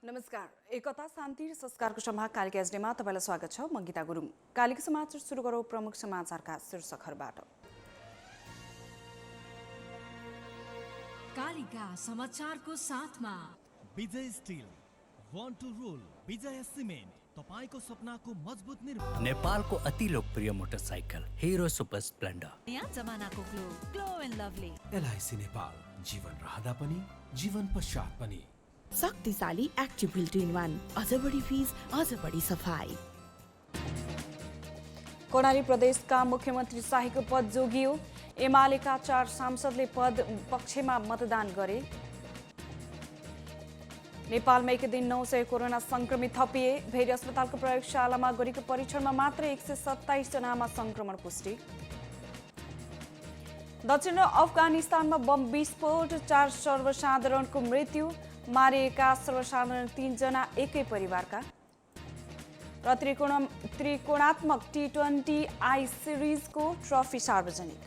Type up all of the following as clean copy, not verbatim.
नमस्कार। एकता शान्ति र संस्कारको सभा कालिका एसडीमा तपाईलाई स्वागत छ। म गीता गुरुङ। कालिका समाचार सुरु गरौँ प्रमुख समाचारका शीर्षकहरूबाट। कालिका समाचारको साथमा Vijay steel, want to rule, Vijay cement, तपाईको सपनाको मजबुत निर्माण। नेपालको अति लोकप्रिय मोटरसाइकल हिरो सुपर स्प्लेन्डर। नयाँ जमानाको glow and lovely. LIC Nepal, जीवन रहँदा पनि जीवन पश्चात पनि। शक्तिशाली एक्टिभ व्हील 2-in-1, अझ बढी फीस, अझ बढी सफाई। कर्णाली प्रदेशका मुख्यमन्त्री शाहीको पद जोगियो। एमालेका 4 सांसदले पद पक्षमा मतदान गरे। नेपालमा एक दिन 900 कोरोना संक्रमित थपिए। भेरी अस्पतालको प्रयोगशालामा गरेको परीक्षणमा मात्र 127 जनामा संक्रमण पुष्टि। दक्षिण अफगानिस्तानमा बम विस्फोट, 4 सर्वसाधारणको मृत्यु। मारिएका सर्वसाधारण 3 जना एकै परिवारका। र त्रिकोणात्मक T20 आई सिरिजको ट्रफी सार्वजनिक।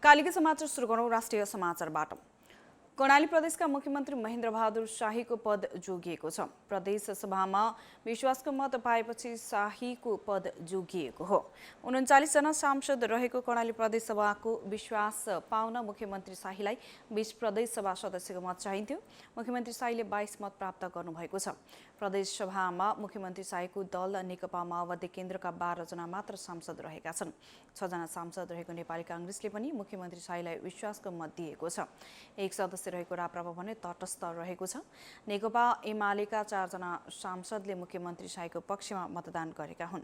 कालिका समाचार सुरु गरौँ राष्ट्रिय समाचारबाट। कर्णाली प्रदेशका मुख्यमन्त्री महेन्द्र बहादुर शाहीको पद जोगिएको छ। प्रदेश सभामा विश्वासको मत पाएपछि शाहीको पद जोगिएको हो। 39 जना सांसद रहेको कर्णाली प्रदेश सभाको विश्वास पाउन मुख्यमन्त्री शाहीलाई 20 प्रदेश सभा सदस्यको मत चाहिन्थ्यो। मुख्यमन्त्री शाहीले 22 मत प्राप्त गर्नुभएको छ। प्रदेश सभामा मुख्यमन्त्री शाहीको दल नेकपा माओवादी केन्द्रका 12 जना मात्र सांसद रहेका छन्। 6 जना सांसद रहेको नेपाली कांग्रेसले पनि मुख्यमन्त्री शाहीलाई विश्वासको मत दिएको छ। एक सदस्य रहेको राप्रपा भने तटस्थ रहेको छ। नेकपा एमालेका 4 जना सांसदले मुख्यमन्त्री शाहीको पक्षमा मतदान गरेका हुन्।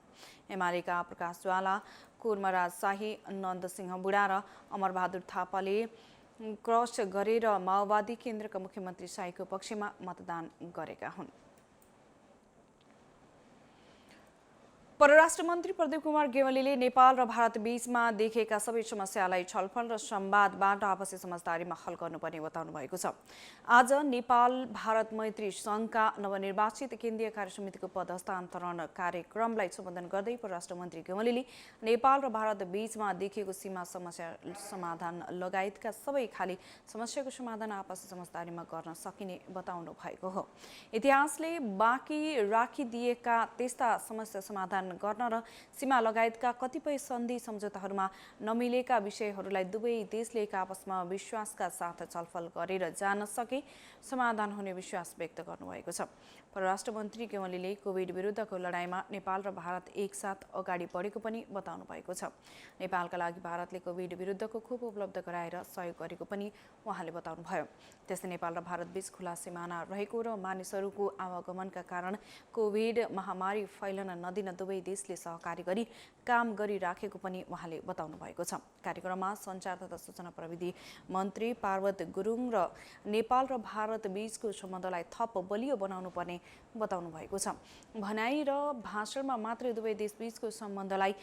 एमालेका प्रकाश ज्वाला, कुर्मराज शाही, नन्दसिंह बुढा र अमरबहादुर थापाले क्रस गरेर माओवादी केन्द्रका मुख्यमन्त्री शाहीको पक्षमा मतदान गरेका हुन्। परराष्ट्र मन्त्री प्रदीप कुमार गेवालीले नेपाल र भारत बीचमा देखिएका सबै समस्यालाई छलफल र संवादबाट आपसी समझदारीमा हल गर्नुपर्ने बताउनु भएको छ। आज नेपाल भारत मैत्री संघका नवनिर्वाचित केन्द्रीय कार्यसमितिको पद हस्तान्तरण कार्यक्रमलाई सम्बोधन गर्दै परराष्ट्र मन्त्री गेवालीले नेपाल र भारत बीचमा देखिएको सीमा समस्या समाधान लगायतका सबै खाली समस्याको समाधान आपसी समझदारीमा गर्न सकिने बताउनु भएको हो। इतिहासले बाँकी राखिदिएका त्यस्ता समस्या समाधान गर्न र सीमा लगायतका कतिपय सन्धि सम्झौताहरूमा नमिलेका विषयहरूलाई दुवै देशले एक आपसमा विश्वासका साथ छलफल गरेर जान सके समाधान हुने विश्वास व्यक्त गर्नुभएको छ। परराष्ट्र मन्त्री गेवालीले कोभिड विरुद्धको लडाईँमा नेपाल र भारत एकसाथ अगाडि बढेको पनि बताउनु भएको छ। नेपालका लागि भारतले कोभिड विरुद्धको खोप उपलब्ध गराएर सहयोग गरेको पनि उहाँले बताउनुभयो। त्यस्तै नेपाल र भारत बीच खुला सिमाना रहेको र मानिसहरूको आवागमनका कारण कोभिड महामारी फैलन नदिन दुवै देशले सहकारी गरी काम गरिराखेको पनि उहाँले बताउनु भएको छ। कार्यक्रममा सञ्चार तथा सूचना प्रविधि मन्त्री पार्वत गुरुङ र नेपाल र भारत बीचको सम्बन्धलाई थप बलियो बनाउनु पर्ने बताउनु भएको छ। भनाई र भाषणमा मात्रै दुवै देशबीचको सम्बन्धलाई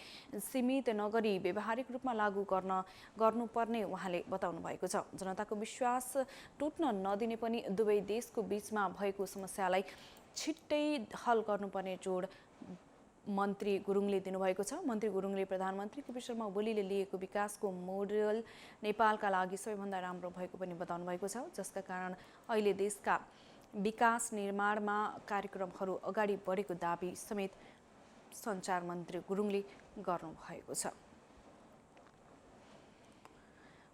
सीमित नगरी व्यावहारिक रूपमा लागू गर्नुपर्ने उहाँले बताउनु भएको छ। जनताको विश्वास टुट्न नदिने पनि दुवै देशको बीचमा भएको समस्यालाई छिट्टै हल गर्नुपर्ने जोड मन्त्री गुरुङले दिनुभएको छ। मन्त्री गुरुङले प्रधानमन्त्री केपी शर्मा ओलीले लिएको विकासको मोडेल नेपालका लागि सबैभन्दा राम्रो भएको पनि बताउनु भएको छ, जसका कारण अहिले देशका विकास निर्माणमा कार्यक्रमहरू अगाडि बढेको दाबी समेत सञ्चार मन्त्री गुरुङले गर्नुभएको छ।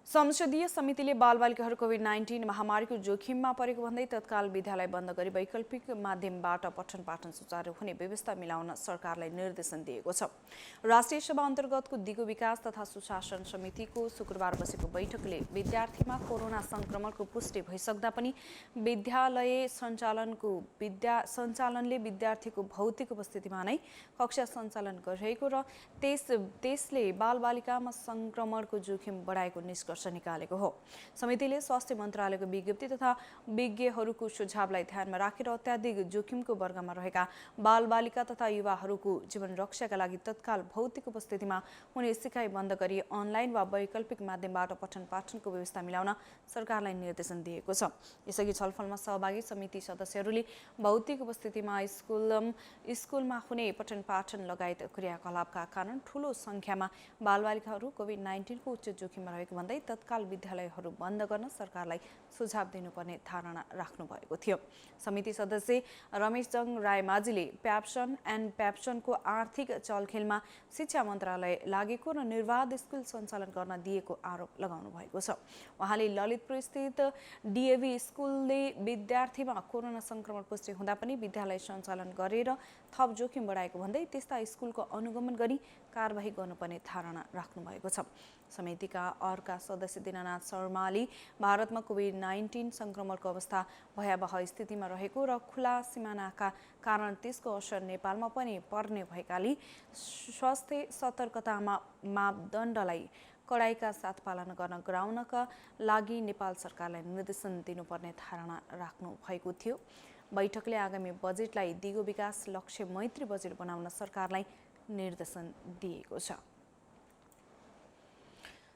संसदीय समितिले बालबालिकाहरू कोभिड-19 महामारीको जोखिममा परेको भन्दै तत्काल विद्यालय बन्द गरी वैकल्पिक माध्यमबाट पठन पाठन सुचारू हुने व्यवस्था मिलाउन सरकारलाई निर्देशन दिएको छ। राष्ट्रिय सभा अन्तर्गतको दिगो विकास तथा सुशासन समितिको शुक्रबार बसेको बैठकले विद्यार्थीमा कोरोना संक्रमणको पुष्टि भइसक्दा पनि विद्यालय सञ्चालनले विद्यार्थीको भौतिक उपस्थितिमा नै कक्षा सञ्चालन गरिरहेको र त्यसले बालबालिकामा संक्रमणको जोखिम बढाएको निष्कर्ष परामर्श निकालेको हो। समितिले स्वास्थ्य मन्त्रालयको विज्ञप्ति तथा विज्ञहरूको सुझावलाई ध्यानमा राखेर अत्याधिक जोखिमको वर्गमा रहेका बालबालिका तथा युवाहरूको जीवन रक्षाका लागि तत्काल भौतिक उपस्थितिमा हुने सिकाइ बन्द गरी अनलाइन वा वैकल्पिक माध्यमबाट पठन पाठनको व्यवस्था मिलाउन सरकारलाई निर्देशन दिएको छ। यसअघि छलफलमा सहभागी समिति सदस्यहरूले भौतिक उपस्थितिमा स्कुलमा हुने पठन पाठन लगायत क्रियाकलापका कारण ठूलो संख्यामा बालबालिकाहरू कोभिड-19 को उच्च जोखिममा रहेको भन्दै तत्काल विद्यालयहरू बन्द गर्न सरकारलाई सुझाव दिनुपर्ने धारणा राख्नु भएको थियो। समिति सदस्य रमेशजङ रायमाझीले प्याप्सन एन्ड प्याप्सनको आर्थिक चलखेलमा शिक्षा मन्त्रालय लागेको र निर्वाध स्कुल सञ्चालन गर्न दिएको आरोप लगाउनु भएको छ। उहाँले ललितपुर स्थित डिएभी स्कुलले विद्यार्थीमा कोरोना संक्रमण पुष्टि हुँदा पनि विद्यालय सञ्चालन गरेर थप जोखिम बढाएको भन्दै त्यस्ता स्कुलको अनुगमन गरी कारबाही गर्नुपर्ने धारणा राख्नु भएको छ। समितिका अर्का सदस्य दीनानाथ शर्माले भारतमा कोभिड-19 संक्रमणको अवस्था भयावह स्थितिमा रहेको र खुला सिमानाका कारण त्यसको असर नेपालमा पनि पर्ने भएकाले स्वास्थ्य सतर्कतामा मापदण्डलाई कडाइका साथ पालना गर्न गराउनका लागि नेपाल सरकारलाई निर्देशन दिनुपर्ने धारणा राख्नु भएको थियो। बैठकले आगामी बजेटलाई दिगो विकास लक्ष्य मैत्री बजेट बनाउन सरकारलाई निर्देशन दिएको छ।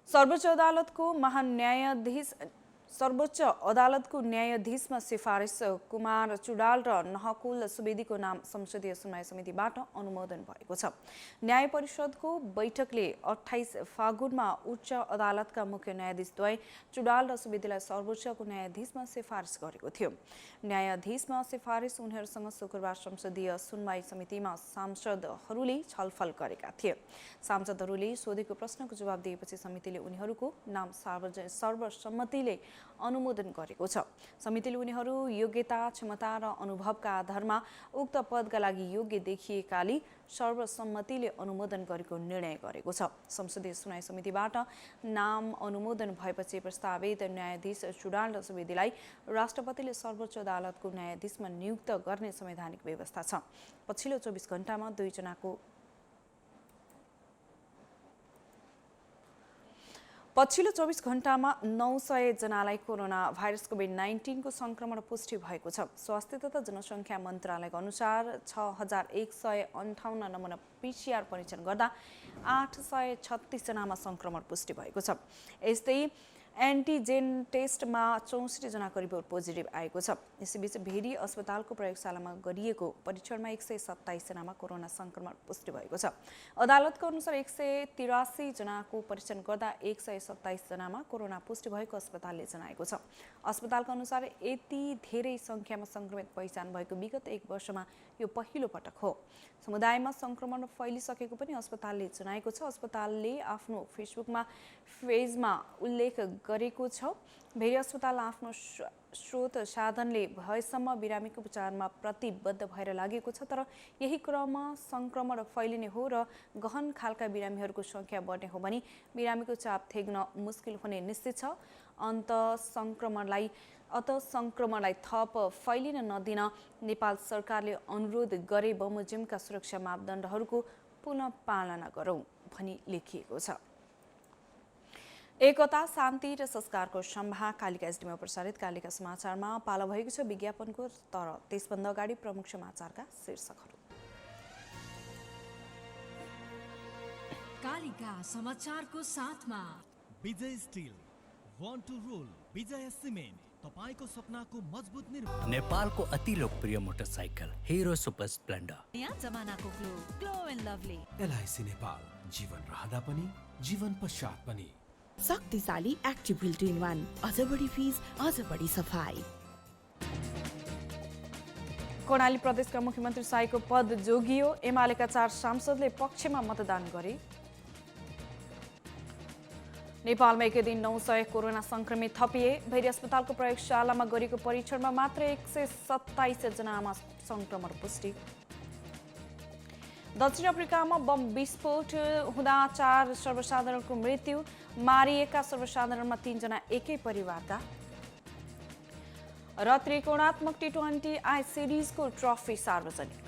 सर्वोच्च अदालतको न्यायाधीशमा सिफारिस कुमार चुडाल र नहकुल सुवेदीको नाम संसदीय सुनवाई समितिबाट अनुमोदन भएको छ। न्याय परिषदको बैठकले 28 फागुनमा उच्च अदालतका मुख्य न्यायाधीशद्वय चुडाल र सुवेदीलाई सर्वोच्चको न्यायाधीशमा सिफारिस गरेको थियो। न्यायाधीशमा सिफारिस उनीहरूसँग शुक्रबार संसदीय सुनवाई समितिमा सांसदहरूले छलफल गरेका थिए। सांसदहरूले सोधेको प्रश्नको जवाब दिएपछि समितिले उनीहरूको नाम सर्वसम्मतिले अनुमोदन गरेको छ। समितिले उनीहरू योग्यता, क्षमता र अनुभवका आधारमा उक्त पदका लागि योग्य देखिएकाले सर्वसम्मतिले अनुमोदन गरेको निर्णय गरेको छ। संसदीय सुनवाई समितिबाट नाम अनुमोदन भएपछि प्रस्तावित न्यायाधीश चुडाल र सुवेदीलाई राष्ट्रपतिले सर्वोच्च अदालतको न्यायाधीशमा नियुक्त गर्ने संवैधानिक व्यवस्था छ। पछिल्लो 24 घण्टामा 900 जनालाई कोरोना भाइरस कोभिड-19 को संक्रमण पुष्टि भएको छ। स्वास्थ्य तथा जनसङ्ख्या मन्त्रालयको अनुसार 6158 नमुना PCR परीक्षण गर्दा 836 जनामा संक्रमण पुष्टि भएको छ। यस्तै एन्टिजेन टेस्टमा 64 जनाको रिपोर्ट पोजिटिभ आएको छ। यसैबीच भेरी अस्पतालको प्रयोगशालामा गरिएको परीक्षणमा 127 जनामा कोरोना संक्रमण पुष्टि भएको छ। अदालतको अनुसार 183 जनाको परीक्षण गर्दा 127 जनामा कोरोना पुष्टि भएको अस्पतालले जनाएको छ। अस्पतालका अनुसार यति धेरै संख्यामा संक्रमित पहिचान भएको विगत 1 वर्षमा यो पहिलो पटक हो। समुदायमा संक्रमण फैलिसकेको पनि अस्पतालले जनाएको छ। अस्पतालले आफ्नो फेसबुकमा पेजमा उल्लेख गरेको छ। भेरी अस्पताल आफ्नो स्रोत साधनले भएसम्म बिरामीको उपचारमा प्रतिबद्ध भएर लागेको छ। तर यही क्रममा संक्रमण फैलिने हो र गहन खालका बिरामीहरूको संख्या बढ्ने हो भने बिरामीको चाप थेग्न मुस्किल हुने निश्चित छ। अत संक्रमणलाई थप फैलिन नदिन नेपाल सरकारले अनुरोध गरे बमोजिमका सुरक्षा मापदण्डहरूको पुनः पालना गरौँ भनी लेखिएको छ। एकता, शान्ति र संस्कारको सम्भा कालिका एसडीमा प्रसारित कालिका समाचारमा पालो भएको छ विज्ञापनको। तर त्यसभन्दा अगाडि प्रमुख समाचारका शीर्षकहरू। कालिका समाचारको साथमा Vijay steel, want to rule, Vijay cement, तपाईको सपनाको मजबुत निर्माण। नेपालको अति लोकप्रिय मोटरसाइकल हिरो सुपर स्प्लेन्डर। नयाँ जमानाको glow and lovely. LIC Nepal, जीवन रहँदा पनि जीवन पश्चात पनि। शक्तिशाली एक्टिभ हिल 2 in 1, अझ बढी फिज, अझ बढी सफाई। कर्णाली प्रदेशका मुख्यमन्त्री साईको पद जोगियो। एमालेका 4 सांसदले पक्षमा मतदान गरे। नेपालमा एकै दिन 900 कोरोना संक्रमित थपिए। भेरी अस्पतालको प्रयोगशालामा गरेको परीक्षणमा मात्र 127 जनामा संक्रमण पुष्टि। दक्षिण अफ्रिकामा बम विस्फोट हुँदा 4 सर्वसाधारणको मृत्यु। मारिएका सर्वसाधारणमा 3 जना एकै परिवारका। र त्रिकोणात्मक T20I सिरिजको ट्रफी सार्वजनिक।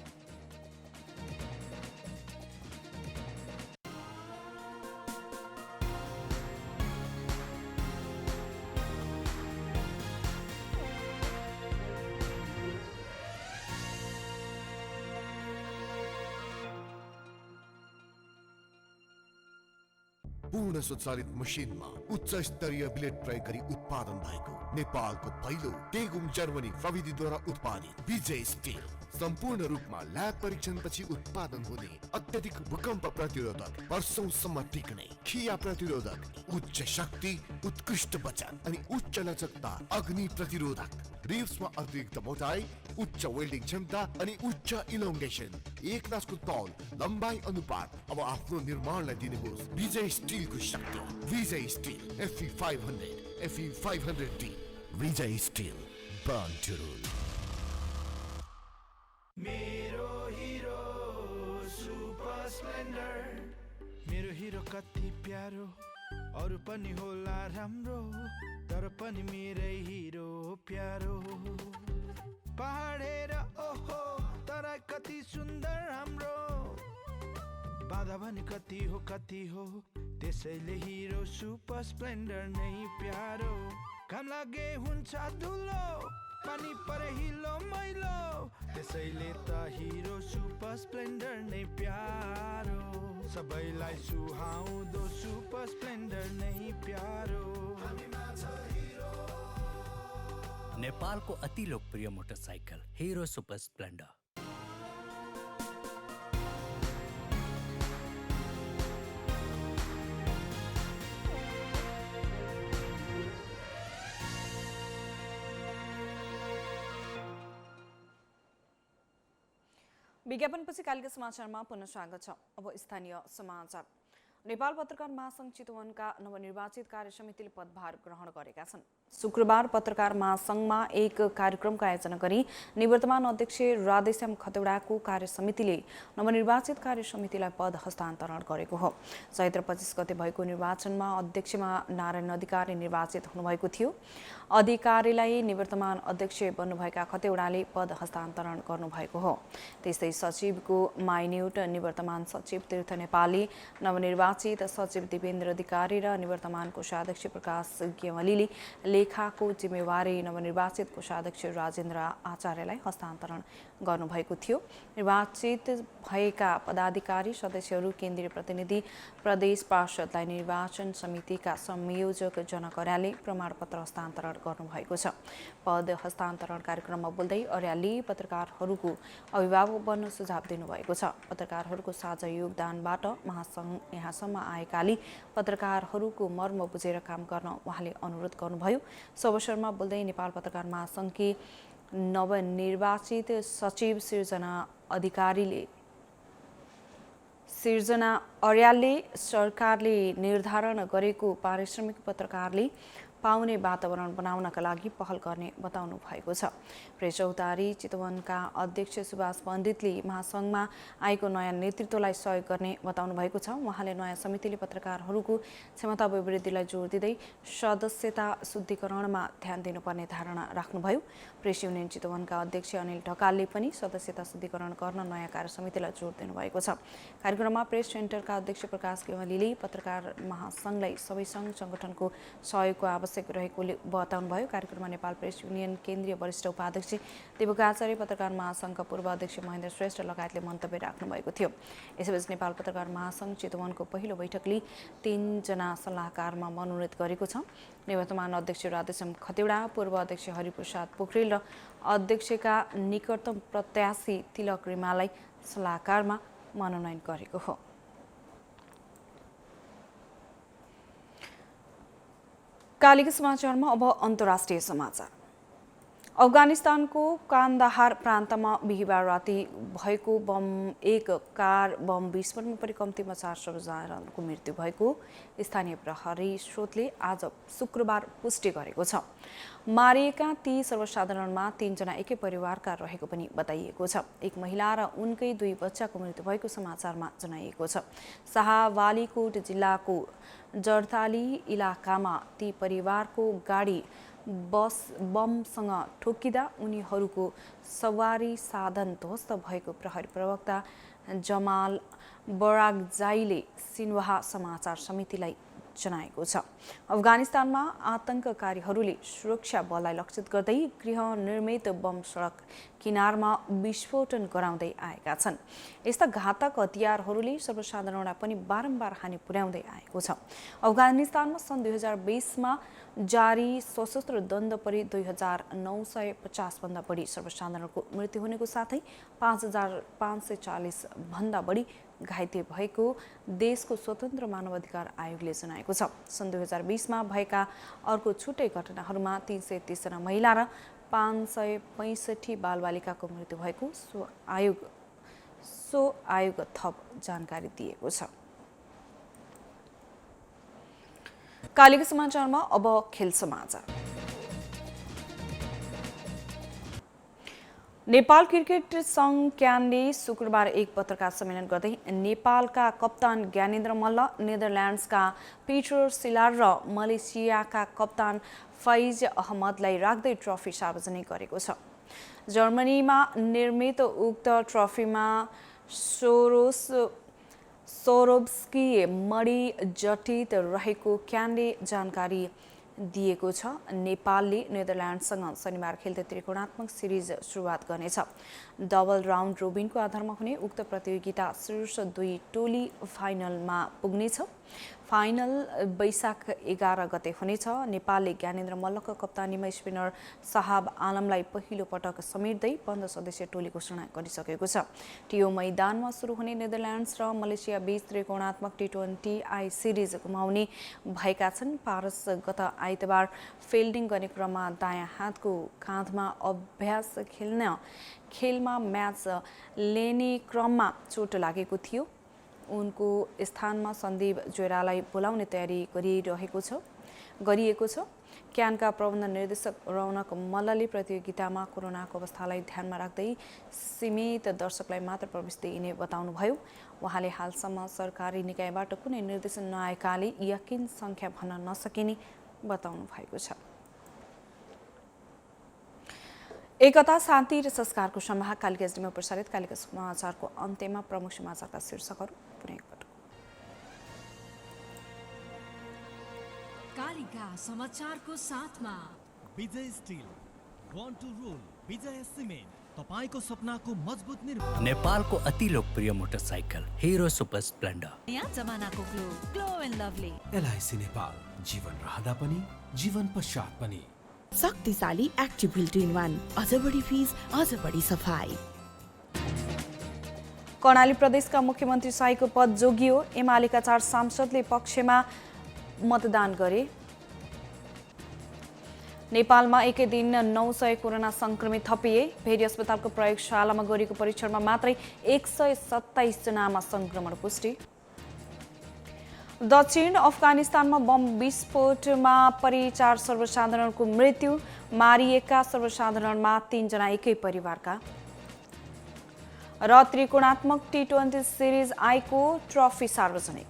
पूर्ण स्वचालित मसिनमा उच्च स्तरीय ब्लेड प्रयोग गरी उत्पादन भएको नेपालको पहिलो टेगुम जर्मनी प्रविधिद्वारा उत्पादित विजय स्टिल सम्पूर्ण रूपमा ल्याब परीक्षणपछि उत्पादन हुने अत्यधिक भूकम्प प्रतिरोधक, वर्षौंसम्म टिक्ने, खिया प्रतिरोधक, उच्च शक्ति, उत्कृष्ट वजन अनि उच्च लचकता, अग्नि प्रतिरोधक, रिब्समा अतिरिक्त मोटाई, उच्च वेल्डिङ क्षमता अनि उच्च इलोङ्गेसन, एक नासको तौल, लम्बाइ अनुपात। अब आफ्नो निर्माणलाई दिनुहोस् विजय स्टिलको शक्ति। Vijay steel FE 500, FE 500D, Vijay steel, born to rule. मेरो हिरो सुपर स्प्लेन्डर, मेरो हिरो कति प्यारो, अरू पनि होला राम्रो, तर पनि मेरै हिरो प्यारो। पहाडेर ओहो तर कति सुन्दर हाम्रो, बाधा भने कति हो, त्यसैले हिरो सुपर स्प्लेन्डर नै प्यारो। घाम लागे हुन्छ धुलो, पानी परे हिलो मैलो, त्यसैले त हिरो सुपर स्प्लेन्डर नै प्यारो। सबैलाई सुहाउँदो सुपर स्प्लेन्डर नै प्यारो। नेपालको अति लोकप्रिय मोटरसाइकल हिरो सुपर स्प्लेन्डर। विज्ञापनपछि कालीका समाचारमा पुनः स्वागत छ। अब स्थानीय समाचार। नेपाल पत्रकार महासंघ चितवनका नवनिर्वाचित कार्य समितिले पदभार ग्रहण गरेका छन्। शुक्रबार पत्रकार महासंघमा एक कार्यक्रमको आयोजना गरी निवर्तमान अध्यक्ष राधेश्याम खतेवडाको कार्य समितिले नवनिर्वाचित कार्य समितिलाई पद हस्तान्तरण गरेको हो। चैत्र 25 गते भएको निर्वाचनमा अध्यक्षमा नारायण अधिकारी निर्वाचित हुनुभएको थियो। अधिकारीलाई निवर्तमान अध्यक्ष बन्नुभएका खतेवडाले पद हस्तान्तरण गर्नुभएको हो। त्यस्तै सचिवको माइन्युट निवर्तमान सचिव तीर्थ नेपाली, नवनिर्वाचित सचिव दिपेन्द्र अधिकारी र निवर्तमान कोषाध्यक्ष प्रकाश गेवालीले लेखाको जिम्मेवारी नवनिर्वाचित कोषाध्यक्ष राजेन्द्र आचार्यलाई हस्तान्तरण गर्नुभएको थियो। निर्वाचित भएका पदाधिकारी सदस्यहरू केन्द्रीय प्रतिनिधि, प्रदेश पार्षदलाई निर्वाचन समितिका संयोजक जनक अर्यालले प्रमाणपत्र हस्तान्तरण गर्नुभएको छ। पद हस्तान्तरण कार्यक्रममा बोल्दै अर्यालले पत्रकारहरूको अभिभावक बन्न सुझाव दिनुभएको छ। पत्रकारहरूको साझा योगदानबाट महासंघ यहाँसम्म आएकाले पत्रकारहरूको मर्म बुझेर काम गर्न उहाँले अनुरोध गर्नुभयो। सो अवसरमा बोल्दै नेपाल पत्रकार महासंघकी नवनिर्वाचित सचिव सिर्जना अर्यालले सरकारले निर्धारण गरेको पारिश्रमिक पत्रकारले पाउने वातावरण बनाउनका लागि पहल गर्ने बताउनु भएको छ। प्रेस चौतारी चितवनका अध्यक्ष सुभाष पण्डितले महासंघमा आएको नयाँ नेतृत्वलाई सहयोग गर्ने बताउनु भएको छ। उहाँले नयाँ समितिले पत्रकारहरूको क्षमता अभिवृद्धिलाई जोड दिँदै सदस्यता शुद्धिकरणमा ध्यान दिनुपर्ने धारणा राख्नुभयो। प्रेस युनियन चितवनका अध्यक्ष अनिल ढकालले पनि सदस्यता शुद्धिकरण गर्न नयाँ कार्य समितिलाई जोड दिनुभएको छ। कार्यक्रममा प्रेस सेन्टरका अध्यक्ष प्रकाश गेवालीले पत्रकार महासंघलाई सबै सङ्घ सङ्गठनको सहयोगको आवश्यक रहेकोले बताउनुभयो। कार्यक्रममा नेपाल प्रेस युनियन केन्द्रीय वरिष्ठ उपाध्यक्ष देवक आचार्य, पत्रकार महासंघका पूर्व अध्यक्ष महेन्द्र श्रेष्ठ लगायतले मन्तव्य राख्नु भएको थियो। यसैबीच नेपाल पत्रकार महासंघ चितवनको पहिलो बैठकले 3 जना सल्लाहकारमा मनोनित गरेको छ। निवर्तमान अध्यक्ष राधेश्याम खतेवडा, पूर्व अध्यक्ष हरिप्रसाद पोखरेल र अध्यक्षका निकटतम प्रत्याशी तिलक रिमाललाई सल्लाहकारमा मनोनयन गरेको हो। कालीका समाचारमा अब अन्तर्राष्ट्रिय समाचार। अफगानिस्तानको कान्दाहार प्रान्तमा बिहिबार राति भएको एक कार बम विस्फोटमा परि कम्तीमा 4 जनाको मृत्यु भएको स्थानीय प्रहरी स्रोतले आज शुक्रबार पुष्टि गरेको छ। मारिएका ती सर्वसाधारणमा 3 जना एकै परिवारका रहेको पनि बताइएको छ। एक महिला र उनकै 2 बच्चाको मृत्यु भएको समाचारमा जनाइएको छ। शाहवालीकोट जिल्लाको जर्ताली इलाकामा ती परिवारको गाडी बमसँग ठोकिँदा उनीहरूको सवारी साधन ध्वस्त भएको प्रहरी प्रवक्ता जमाल बरागजाईले सिन्वाहा समाचार समितिलाई जनाएको छ। अफगानिस्तानमा आतंककारीहरूले सुरक्षा बललाई लक्षित गर्दै गृह निर्मित बम सडक किनारमा विस्फोटन गराउँदै आएका छन्। यस्ता घातक हतियारहरूले सर्वसाधारणलाई पनि बारम्बार हानि पुर्याउँदै आएको छ। अफगानिस्तानमा सन् 2020मा जारी सशस्त्र द्वन्द परि 2950 भन्दा बढी सर्वसाधारणको मृत्यु हुनेको साथै 5540 भन्दा बढी घाइते भएको देशको स्वतन्त्र मानवाधिकार आयोगले जनाएको छ। सन् 2020मा भएका अर्को छुट्टै घटनाहरूमा 330 जना महिला र 565 बालबालिकाको मृत्यु भएको सो आयोग थप जानकारी दिएको छ। कालीका समाचारमा अब खेल समाचार। नेपाल क्रिकेट संघ क्यानले शुक्रबार एक पत्रकार सम्मेलन गर्दै नेपालका कप्तान ज्ञानेन्द्र मल्ल, नेदरल्यान्ड्सका पिटर सिलार र मलेसियाका कप्तान फैज अहमदलाई राख्दै ट्रफी सार्वजनिक गरेको छ। जर्मनीमा निर्मित उक्त ट्रफीमा सोरोब्स्की मणि जटित रहेको क्यानले जानकारी दिएको छ। नेपालले नेदरल्यान्डसँग शनिबार खेल्दै त्रिकोणात्मक सिरिज सुरुवात गर्नेछ। डबल राउन्ड रोबिनको आधारमा हुने उक्त प्रतियोगिता शीर्ष 2 टोली फाइनलमा पुग्नेछ। फाइनल वैशाख 11 गते हुनेछ। नेपालले ज्ञानेन्द्र मल्लको कप्तानीमा स्पिनर साहब आलमलाई पहिलो पटक समेट्दै 15 सदस्यीय टोली घोषणा गरिसकेको छ। टियो मैदानमा सुरु हुने नेदरल्यान्ड्स र मलेसिया बीच त्रिकोणात्मक T20I सिरिज गुमाउने भएका छन्। पारस गत आइतबार फिल्डिङ गर्ने क्रममा दायाँ हातको काँधमा अभ्यास खेलमा म्याच लिने क्रममा चोट लागेको थियो। उनको स्थानमा सन्दीप जोरालाई बोलाउने तयारी गरिएको छ। क्यानका प्रबन्ध निर्देशक रौनक मल्लले प्रतियोगितामा कोरोनाको अवस्थालाई ध्यानमा राख्दै सीमित दर्शकलाई मात्र प्रवेश दिइने बताउनुभयो। उहाँले हालसम्म सरकारी निकायबाट कुनै निर्देशन नआएकाले यकिन सङ्ख्या भन्न नसकिने बताउनु भएको छ। एकता, शान्ति र संस्कारको समाह कालिका एसडीमा प्रसारित कालिका समाचारको अन्त्यमा प्रमुख समाचारका शीर्षकहरू पुनः एकपटक। कालिका समाचारको साथमा Vijay steel, want to rule, Vijay cement, तपाईको सपनाको मजबुत निर्माण। नेपालको अति लोकप्रिय मोटरसाइकल हिरो सुपर स्प्लेन्डर। नयाँ जमानाको glow and lovely. LIC Nepal, जीवन रहँदा पनि जीवन पश्चात पनि। शक्तिशाली एक्टिभ हिल 2-in-1, अझ बढी फिज, अझ बढी सफाई। कर्णाली प्रदेशका मुख्यमन्त्री शाहीको पद जोगियो। एमालेका 4 सांसदले पक्षमा मतदान गरे। नेपालमा एकै दिन 900 कोरोना संक्रमित थपिए। भेरी अस्पतालको प्रयोगशालामा गरिएको परीक्षणमा मात्रै 127 जनामा संक्रमण पुष्टि। दक्षिण अफगानिस्तानमा बम विस्फोटमा परि 4 सर्वसाधारणको मृत्यु। मारिएका सर्वसाधारणमा 3 जना एकै परिवारका। र त्रिकोणात्मक T20 सिरिज आईको ट्रफी सार्वजनिक।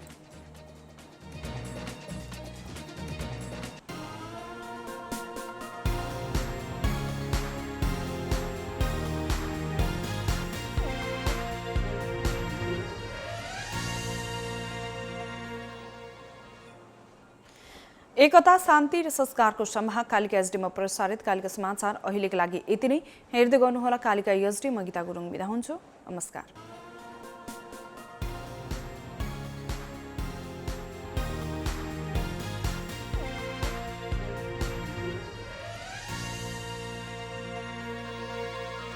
एकता, शान्ति र संस्कारको समाह कालिका एसडीमा प्रसारित कालिका समाचार अहिलेका लागि यति नै। हेर्दै गर्नुहोला कालिका एसडी। म गीता गुरुङ बिदा हुन्छु। नमस्कार।